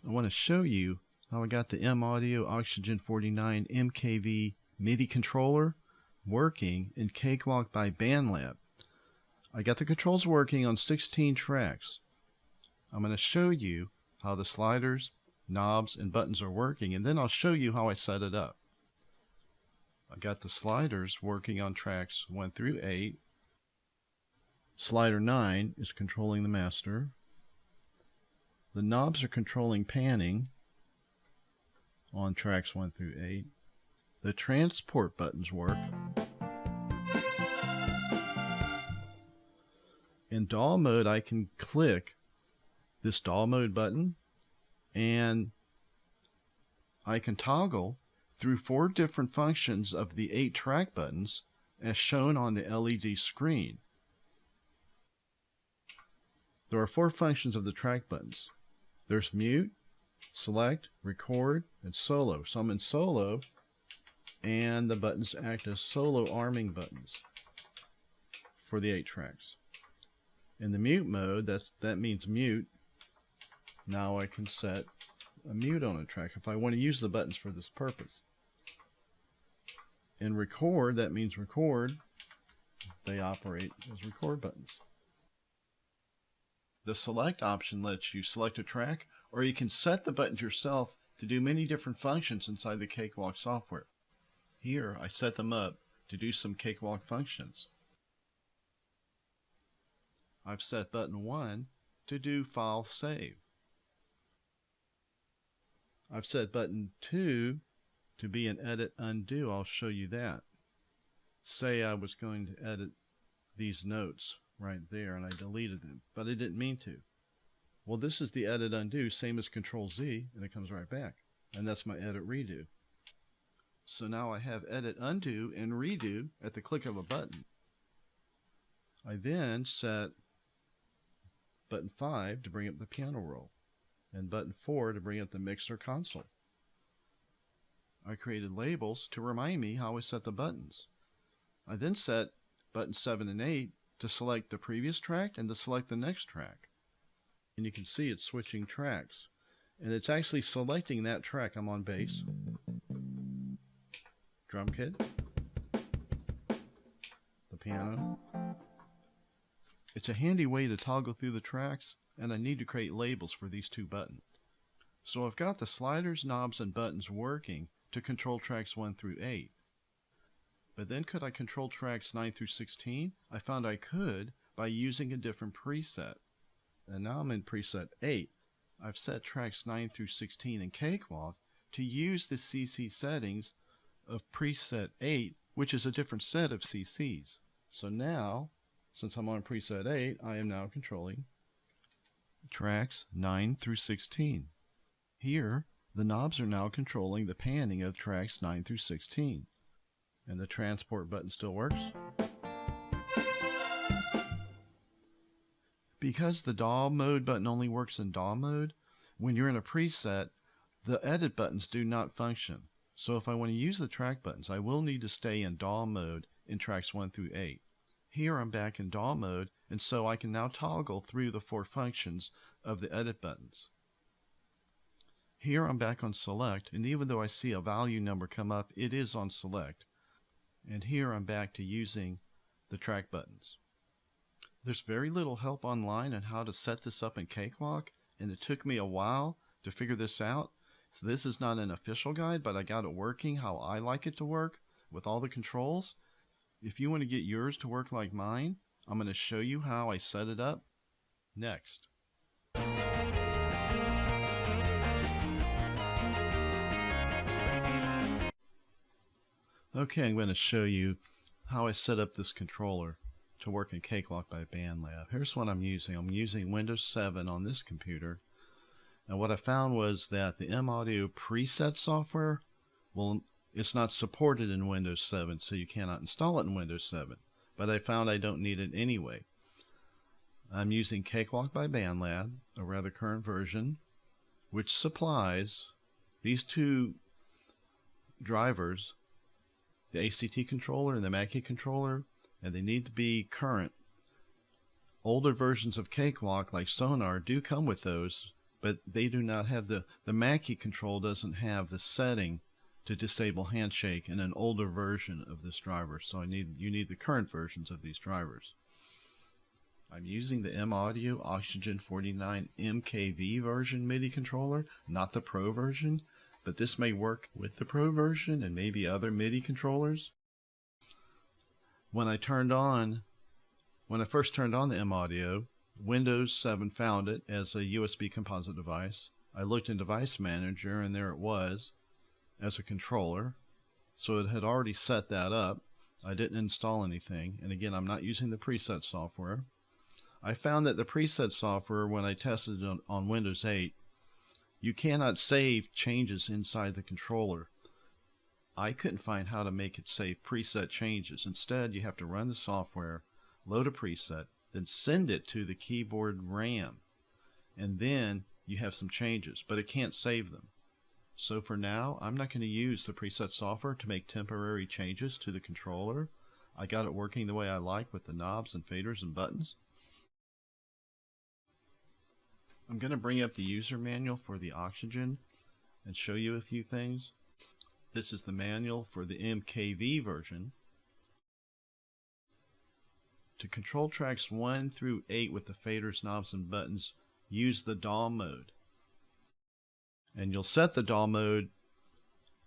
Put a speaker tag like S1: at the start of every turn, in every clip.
S1: I want to show you how I got the M Audio Oxygen 49 MKV MIDI controller working in Cakewalk by Bandlab. I got the controls working on 16 tracks. I'm going to show you how the sliders, knobs, and buttons are working, and then I'll show you how I set it up. I got the sliders working on tracks 1 through 8. Slider 9 is controlling the master. The knobs are controlling panning on tracks 1 through 8. The transport buttons work. In DAW mode, I can click this DAW mode button and I can toggle through 4 different functions of the 8 track buttons as shown on the LED screen. There are 4 functions of the track buttons. There's mute, select, record, and solo. So I'm in solo, and the buttons act as solo arming buttons for the 8 tracks. In the mute mode, that means mute. Now I can set a mute on a track if I want to use the buttons for this purpose. In record, that means record. They operate as record buttons. The select option lets you select a track, or you can set the buttons yourself to do many different functions inside the Cakewalk software. Here I set them up to do some Cakewalk functions. I've set button 1 to do file save. I've set button 2 to be an edit undo. I'll show you that. Say I was going to edit these notes right there and I deleted them, but I didn't mean to. Well, this is the edit undo, same as Control Z, and it comes right back. And that's my edit redo. So now I have edit undo and redo at the click of a button. I then set button 5 to bring up the piano roll and button 4 to bring up the mixer console. I created labels to remind me how I set the buttons. I then set button 7 and 8 to select the previous track and to select the next track. And you can see it's switching tracks. And it's actually selecting that track. I'm on bass, drum kit, the piano. It's a handy way to toggle through the tracks, and I need to create labels for these 2 buttons. So I've got the sliders, knobs, and buttons working to control tracks 1 through 8. But then could I control tracks 9 through 16? I found I could by using a different preset. And now I'm in preset 8. I've set tracks 9 through 16 in Cakewalk to use the CC settings of preset 8, which is a different set of CCs. So now, since I'm on preset 8, I am now controlling tracks 9 through 16. Here, the knobs are now controlling the panning of tracks 9 through 16. And the transport button still works. Because the DAW mode button only works in DAW mode, when you're in a preset, the edit buttons do not function. So if I want to use the track buttons, I will need to stay in DAW mode in tracks 1 through 8. Here I'm back in DAW mode, and so I can now toggle through the 4 functions of the edit buttons. Here I'm back on select, and even though I see a value number come up, it is on select. And here I'm back to using the track buttons. There's very little help online on how to set this up in Cakewalk, and it took me a while to figure this out. So this is not an official guide, but I got it working how I like it to work with all the controls. If you want to get yours to work like mine, I'm going to show you how I set it up next. Okay, I'm going to show you how I set up this controller to work in Cakewalk by Bandlab. Here's what I'm using. I'm using Windows 7 on this computer. And what I found was that the M Audio preset software, well, it's not supported in Windows 7, so you cannot install it in Windows 7. But I found I don't need it anyway. I'm using Cakewalk by Bandlab, a rather current version, which supplies these 2 drivers, the ACT controller and the Mackie controller, and they need to be current. Older versions of Cakewalk, like Sonar, do come with those, but they do not have the Mackie control doesn't have the setting to disable handshake in an older version of this driver. So you need the current versions of these drivers. I'm using the M Audio Oxygen 49 MKV version MIDI controller, not the Pro version, but this may work with the Pro version and maybe other MIDI controllers. When I first turned on the M Audio, Windows 7 found it as a USB composite device. I looked in Device Manager and there it was as a controller. So it had already set that up. I didn't install anything. And again, I'm not using the preset software. I found that the preset software, when I tested it on Windows 8, you cannot save changes inside the controller. I couldn't find how to make it save preset changes. Instead, you have to run the software, load a preset, then send it to the keyboard RAM. And then you have some changes, but it can't save them. So for now, I'm not going to use the preset software to make temporary changes to the controller. I got it working the way I like with the knobs and faders and buttons. I'm going to bring up the user manual for the Oxygen and show you a few things. This is the manual for the MKV version. To control tracks 1 through 8 with the faders, knobs, and buttons, use the DAW mode. And you'll set the DAW mode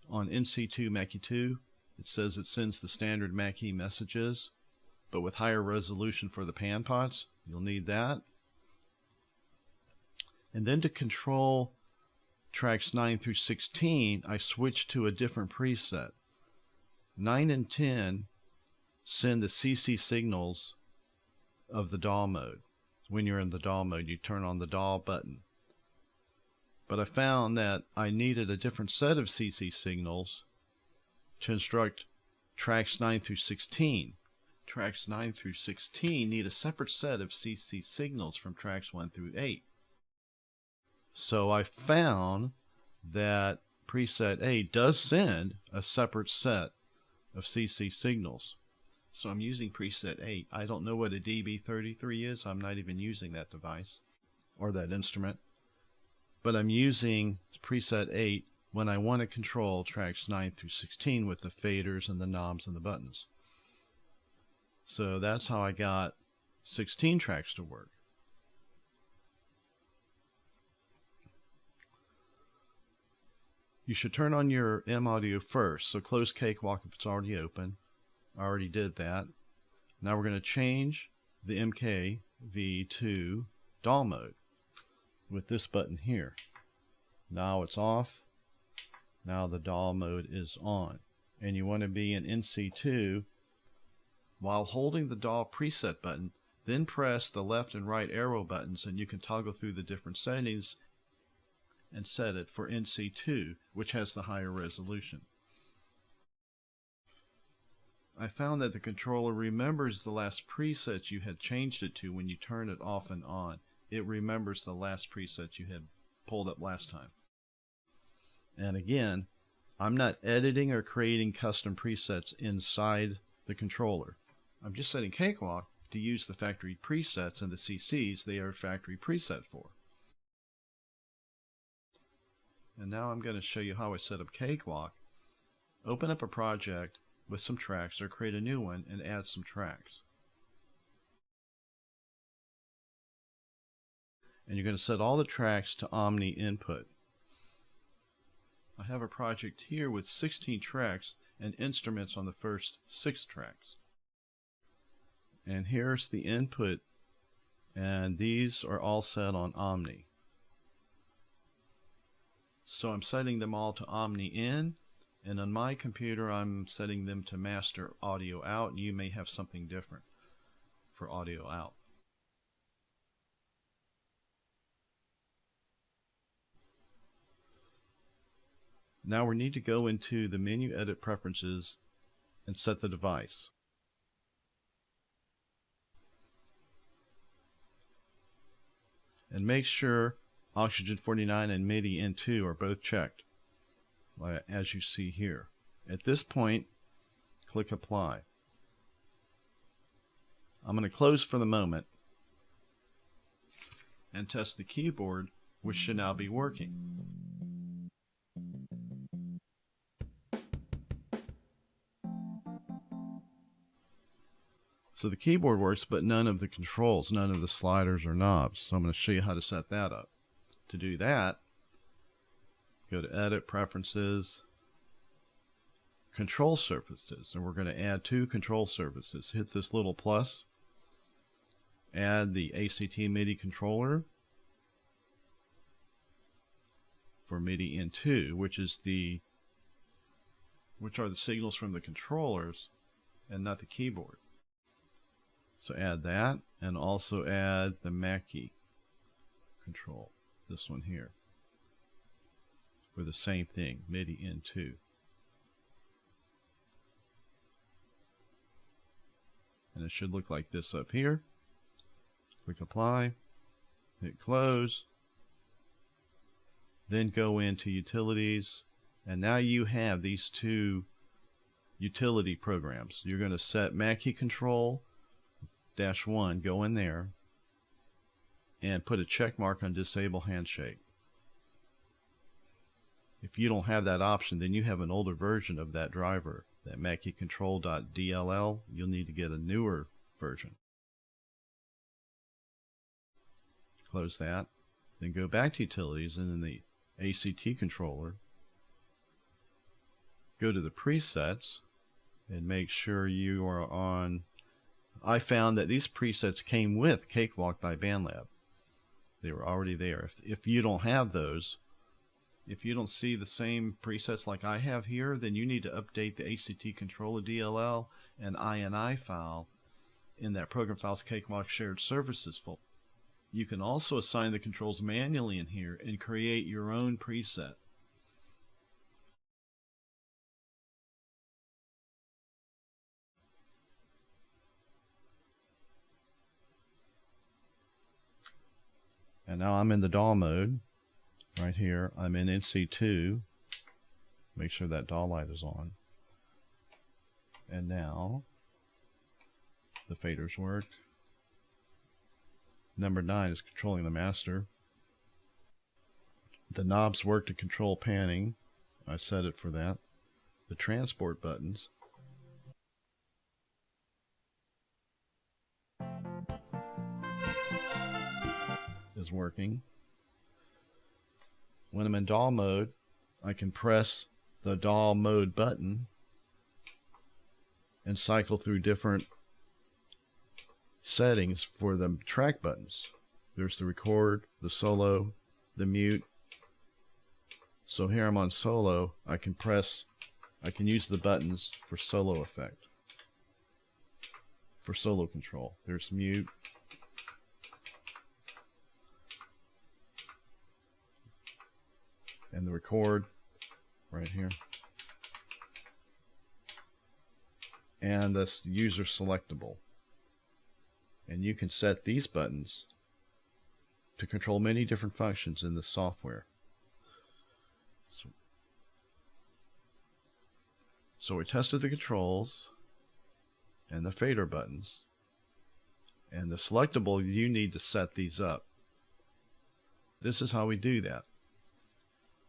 S1: on NC2 Mackie 2. It says it sends the standard Mackie messages, but with higher resolution for the pan pots. You'll need that. And then to control tracks 9 through 16, I switched to a different preset. 9 and 10 send the CC signals of the DAW mode. When you're in the DAW mode, you turn on the DAW button. But I found that I needed a different set of CC signals to instruct tracks 9 through 16. Tracks 9 through 16 need a separate set of CC signals from tracks 1 through 8. So I found that preset A does send a separate set of CC signals. So I'm using preset 8. I don't know what a DB33 is. I'm not even using that device or that instrument. But I'm using preset 8 when I want to control tracks 9 through 16 with the faders and the knobs and the buttons. So that's how I got 16 tracks to work. You should turn on your M Audio first, so close Cakewalk if it's already open. I already did that. Now we're going to change the MKV to DAW mode with this button here. Now it's off. Now the DAW mode is on. And you want to be in NC2 while holding the DAW preset button, then press the left and right arrow buttons and you can toggle through the different settings and set it for NC2, which has the higher resolution. I found that the controller remembers the last preset you had changed it to when you turn it off and on. It remembers the last preset you had pulled up last time. And again, I'm not editing or creating custom presets inside the controller. I'm just setting Cakewalk to use the factory presets and the CCs they are factory preset for. And now I'm going to show you how I set up Cakewalk. Open up a project with some tracks or create a new one and add some tracks. And you're going to set all the tracks to Omni input. I have a project here with 16 tracks and instruments on the first 6 tracks. And here's the input, and these are all set on Omni. So I'm setting them all to Omni in, and on my computer I'm setting them to master audio out, and you may have something different for audio out. Now we need to go into the menu edit preferences and set the device. And make sure Oxygen 49 and MIDI N2 are both checked, as you see here. At this point, click Apply. I'm going to close for the moment and test the keyboard which should now be working. So the keyboard works, but none of the controls, none of the sliders or knobs. So I'm going to show you how to set that up. To do that, go to Edit, Preferences, Control Surfaces, and we're going to add 2 control surfaces. Hit this little plus, add the ACT MIDI controller for MIDI in 2, which are the signals from the controllers and not the keyboard. So add that, and also add the Mackie control, this one here, for the same thing, MIDI in 2. And it should look like this up here. Click Apply, hit Close, then go into Utilities, and now you have these 2 utility programs. You're going to set Mackie Control -1, go in there, and put a check mark on Disable Handshake. If you don't have that option, then you have an older version of that driver, that Mackie Control.dll. You'll need to get a newer version. Close that, then go back to Utilities, and in the ACT controller, go to the presets and make sure you are on. I found that these presets came with Cakewalk by Bandlab. They were already there. If you don't have those, if you don't see the same presets like I have here, then you need to update the ACT controller DLL and INI file in that Program Files Cakewalk Shared Services folder. You can also assign the controls manually in here and create your own preset. And now I'm in the DAW mode. Right here, I'm in NC2. Make sure that DAW light is on. And now the faders work. Number 9 is controlling the master. The knobs work to control panning. I set it for that. The transport buttons is working. When I'm in DAW mode, I can press the DAW mode button and cycle through different settings for the track buttons. There's the record, the solo, the mute. So here I'm on solo. I can use the buttons for solo effect, for solo control. There's mute. And the record right here. And that's user selectable. And you can set these buttons to control many different functions in the software. So we tested the controls and the fader buttons. And the selectable, you need to set these up. This is how we do that.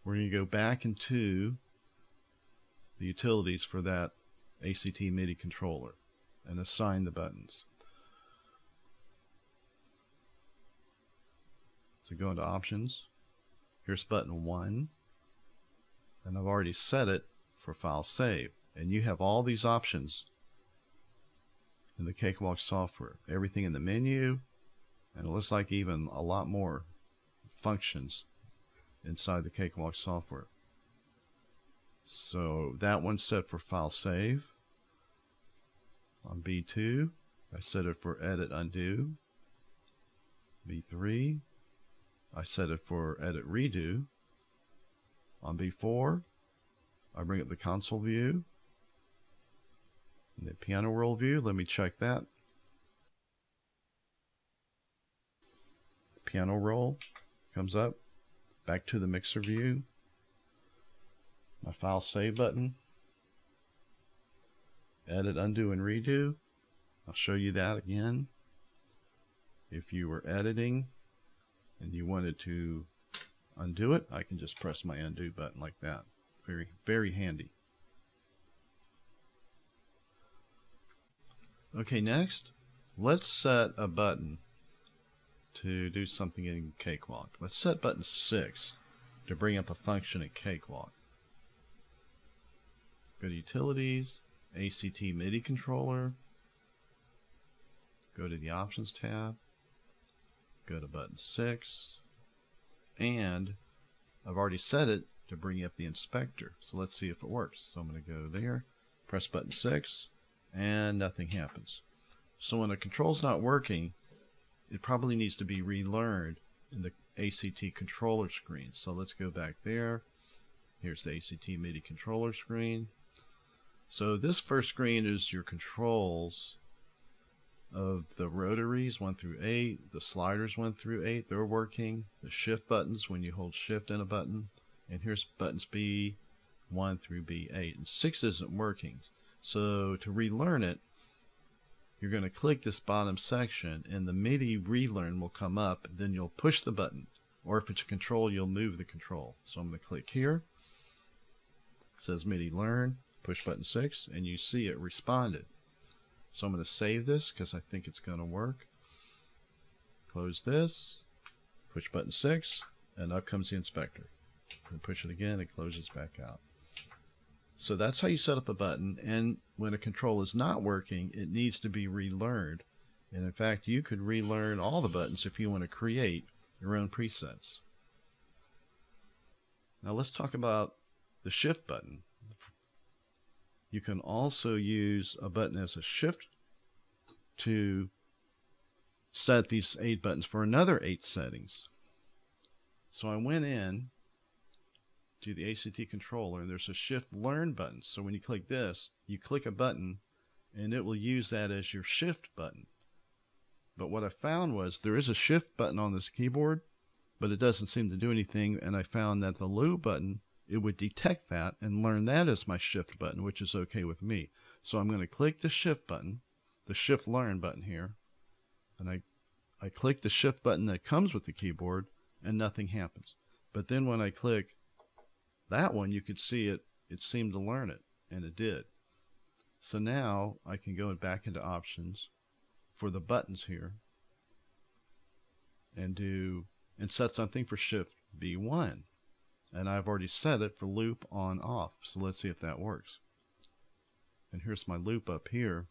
S1: We're going to go back into the utilities for that ACT MIDI controller and assign the buttons. So go into Options. Here's button 1. And I've already set it for File Save. And you have all these options in the Cakewalk software. Everything in the menu, and it looks like even a lot more functions inside the Cakewalk software. So that one's set for File Save. On B2, I set it for Edit Undo. B3, I set it for Edit Redo. On B4, I bring up the console view. And the piano roll view, let me check that. Piano roll comes up. Back to the mixer view. My File Save button. Edit, Undo, and Redo. I'll show you that again. If you were editing and you wanted to undo it, I can just press my undo button like that. Very, very handy. Okay, next, let's set a button to do something in Cakewalk. Let's set button 6 to bring up a function in Cakewalk. Go to Utilities, ACT MIDI Controller, go to the Options tab, go to button 6, and I've already set it to bring up the inspector. So let's see if it works. So I'm going to go there, press button 6, and nothing happens. So when a control's not working, it probably needs to be relearned in the ACT controller screen. So let's go back there. Here's the ACT MIDI controller screen. So this first screen is your controls of the rotaries 1 through 8, the sliders 1 through 8, they're working. The shift buttons when you hold shift in a button. And here's buttons B1 through B8. And 6 isn't working. So to relearn it, you're going to click this bottom section and the MIDI relearn will come up. Then you'll push the button. Or if it's a control, you'll move the control. So I'm going to click here. It says MIDI learn, push button 6, and you see it responded. So I'm going to save this because I think it's going to work. Close this, push button 6, and up comes the inspector. And push it again, it closes back out. So that's how you set up a button, and when a control is not working, it needs to be relearned. And in fact, you could relearn all the buttons if you want to create your own presets. Now let's talk about the shift button. You can also use a button as a shift to set these 8 buttons for another 8 settings. So I went in to the ACT controller and there's a shift learn button. So when you click this, you click a button and it will use that as your shift button. But what I found was there is a shift button on this keyboard, but it doesn't seem to do anything, and I found that the loop button, it would detect that and learn that as my shift button, which is okay with me. So I'm going to click the shift button, the shift learn button here, and I click the shift button that comes with the keyboard and nothing happens. But then when I click that one, you could see it seemed to learn it, and it did. So now I can go back into options for the buttons here and set something for shift B1. And I've already set it for loop on off. So let's see if that works. And here's my loop up here.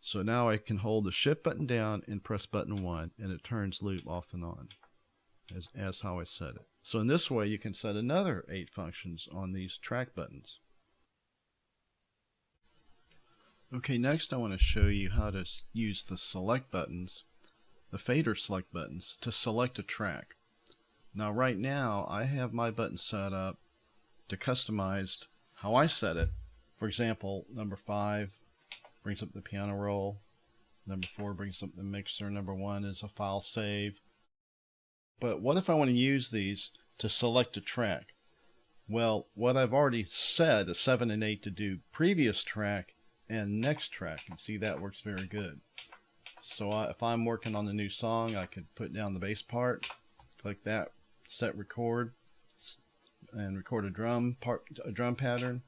S1: So now I can hold the shift button down and press button 1 and it turns loop off and on as how I set it. So in this way you can set another 8 functions on these track buttons. Okay, next I want to show you how to use the select buttons, the fader select buttons, to select a track. Now right now I have my button set up to customize how I set it. For example, number 5 brings up the piano roll, number 4 brings up the mixer, number 1 is a file save. But what if I want to use these to select a track? Well, what I've already said is 7 and 8 to do previous track and next track, and see that works very good. So if I'm working on the new song, I could put down the bass part, click that, set record, and record a drum pattern,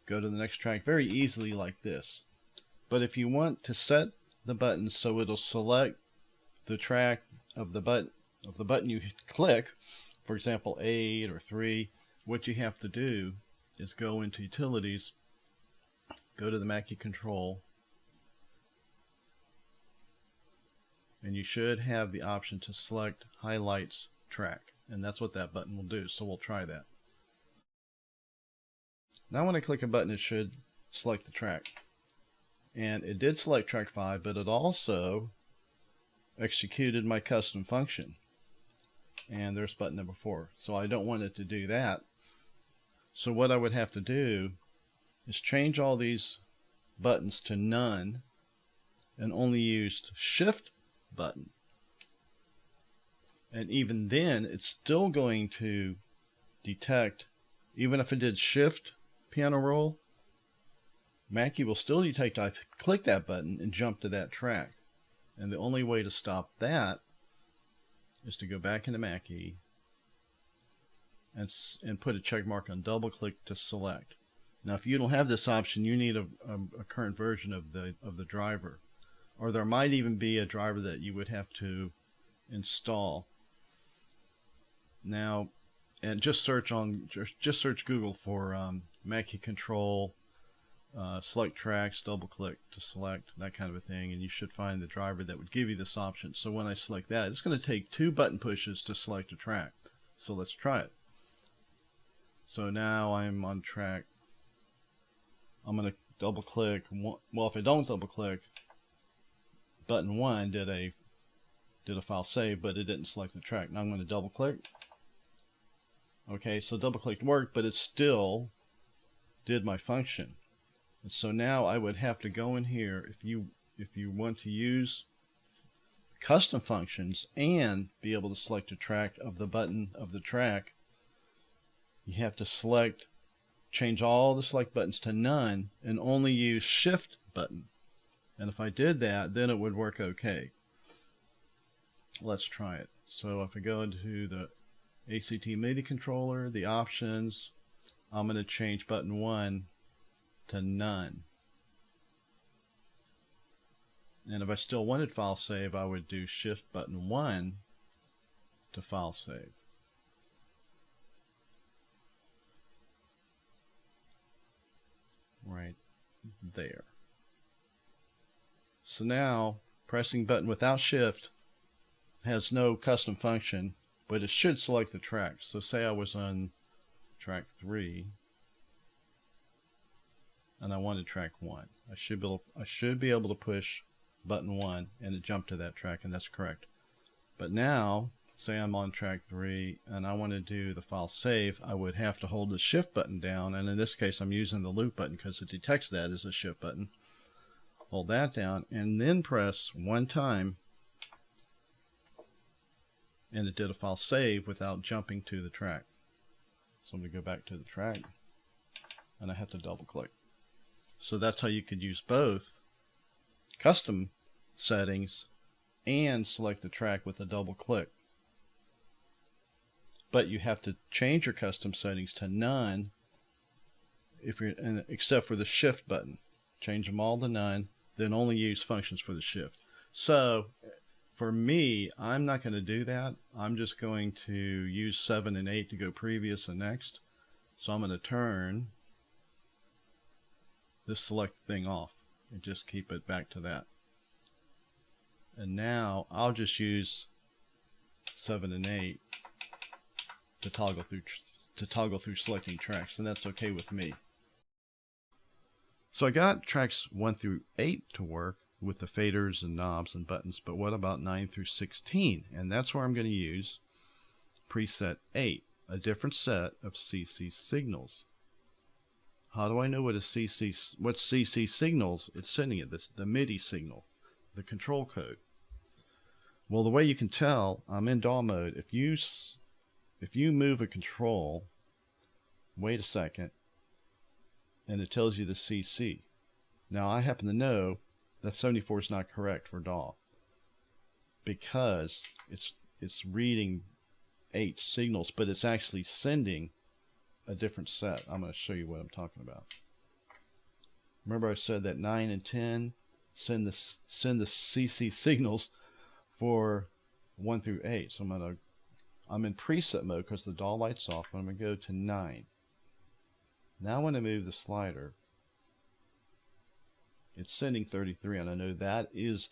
S1: go to the next track very easily like this. But if you want to set the button so it'll select the track of the button you click, for example 8 or 3, what you have to do is go into Utilities, go to the Mackie control, and you should have the option to select highlights track, and that's what that button will do. So we'll try that. Now when I click a button, it should select the track, and it did select track 5, but it also executed my custom function, and there's button number 4. So I don't want it to do that. So what I would have to do is change all these buttons to none and only use shift button. And even then it's still going to detect, even if it did shift piano roll, Mackie will still detect I click that button and jump to that track. And the only way to stop that is to go back into Mackie, and put a check mark on double click to select. Now if you don't have this option, you need a current version of the driver, or there might even be a driver that you would have to install. Now, and just search Google for Mackie Control, select tracks, double click to select, that kind of a thing, and you should find the driver that would give you this option. So when I select that, it's going to take 2 button pushes to select a track. So let's try it. So now I'm on track. I'm going to double click. Well, if I don't double click, button 1 did a file save, but it didn't select the track. Now I'm going to double click. Okay, so double click worked, but it still did my function. And so now I would have to go in here, if you want to use custom functions and be able to select a track of the button of the track, you have to change all the select buttons to none and only use shift button. And if I did that, then it would work okay. Let's try it. So if I go into the ACT MIDI controller, the options, I'm going to change button 1 to none. And if I still wanted file save, I would do shift button 1 to file save. Right there. So now pressing button without shift has no custom function, but it should select the track. So say I was on track 3 and I wanted track 1. I should be able to push button 1 and it jumped to that track, and that's correct. But now say I'm on track 3 and I want to do the file save, I would have to hold the shift button down, and in this case I'm using the loop button because it detects that as a shift button. Hold that down and then press 1 time, and it did a file save without jumping to the track. So I'm going to go back to the track and I have to double click. So that's how you could use both custom settings and select the track with a double click. But you have to change your custom settings to none except for the shift button. Change them all to none, then only use functions for the shift. So for me, I'm not going to do that. I'm just going to use 7 and 8 to go previous and next. So I'm going to turn this select thing off and just keep it back to that. And now I'll just use 7 and 8 to toggle through selecting tracks, and that's okay with me. So I got tracks 1 through 8 to work with the faders and knobs and buttons, but what about 9 through 16? And that's where I'm going to use preset 8, a different set of CC signals. How do I know what CC signals it's sending it? The MIDI signal, the control code. Well, the way you can tell, I'm in DAW mode. If you move a control, wait a second, and it tells you the CC. Now I happen to know that 74 is not correct for DAW because it's reading 8 signals, but it's actually sending a different set. I'm going to show you what I'm talking about. Remember I said that 9 and 10 send the CC signals for 1 through 8. So I'm in preset mode because the DAW light's off. I'm going to go to 9. Now when I move the slider, it's sending 33, and I know that is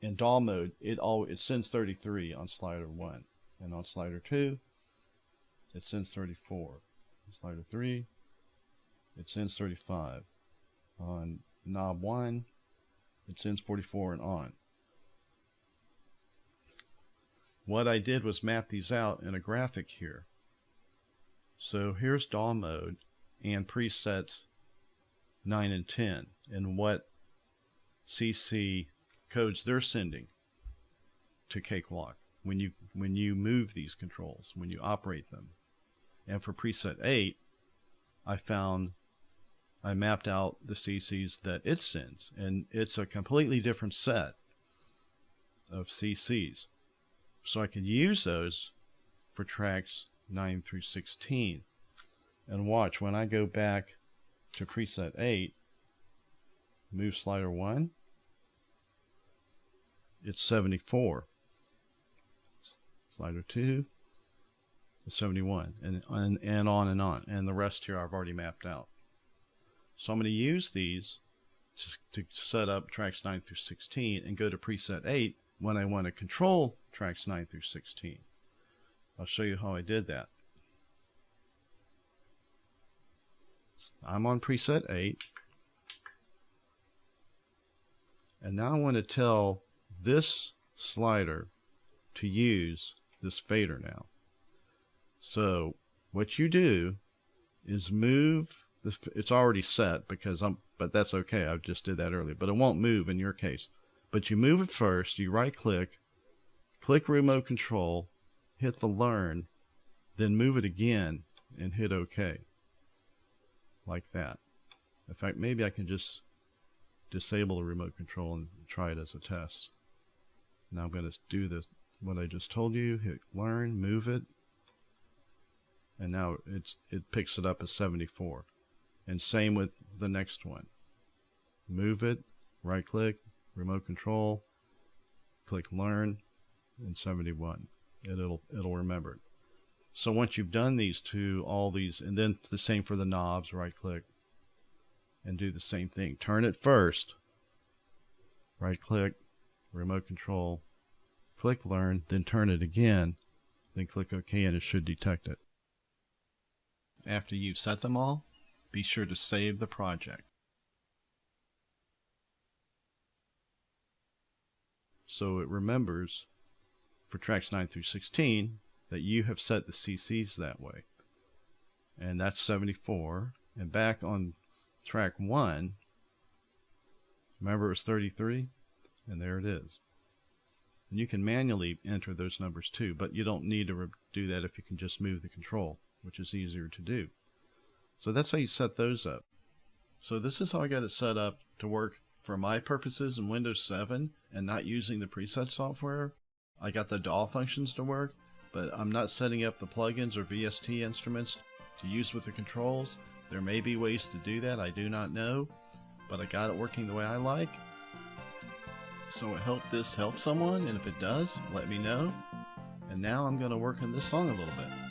S1: in DAW mode. It sends 33 on slider 1, and on slider 2 it sends 34. On slider 3 it sends 35. On knob 1 it sends 44 and on. What I did was map these out in a graphic here. So here's DAW mode and presets 9 and 10 and what CC codes they're sending to Cakewalk when you move these controls, when you operate them. And for preset 8, I mapped out the CCs that it sends, and it's a completely different set of CCs. So I can use those for tracks 9 through 16. And watch, when I go back to preset 8, move slider 1, it's 74. Slider 2, it's 71, and on and on. And the rest here I've already mapped out. So I'm going to use these to set up tracks 9 through 16 and go to preset 8 when I want to control tracks 9 through 16. I'll show you how I did that. I'm on preset 8, and now I want to tell this slider to use this fader now. So what you do is move this. It's already set because but that's okay. I just did that earlier, but it won't move in your case. But you move it first. You right click remote control, hit the learn, then move it again and hit OK. Like that. In fact, maybe I can just disable the remote control and try it as a test. Now I'm going to do this, what I just told you, hit learn, move it, and now it picks it up as 74. And same with the next one. Move it, right click, remote control, click learn, and 71. It'll remember it. So once you've done these all these, and then the same for the knobs, right click, and do the same thing. Turn it first, right click, remote control, click learn, then turn it again, then click OK, and it should detect it. After you've set them all, be sure to save the project. So it remembers for tracks 9 through 16 that you have set the CCs that way. And that's 74. And back on track 1, remember it was 33? And there it is. And you can manually enter those numbers too, but you don't need to do that if you can just move the control, which is easier to do. So that's how you set those up. So this is how I got it set up to work for my purposes in Windows 7 and not using the preset software. I got the DAW functions to work, but I'm not setting up the plugins or VST instruments to use with the controls. There may be ways to do that, I do not know, but I got it working the way I like. So I hope this helps someone, and if it does, let me know. And now I'm going to work on this song a little bit.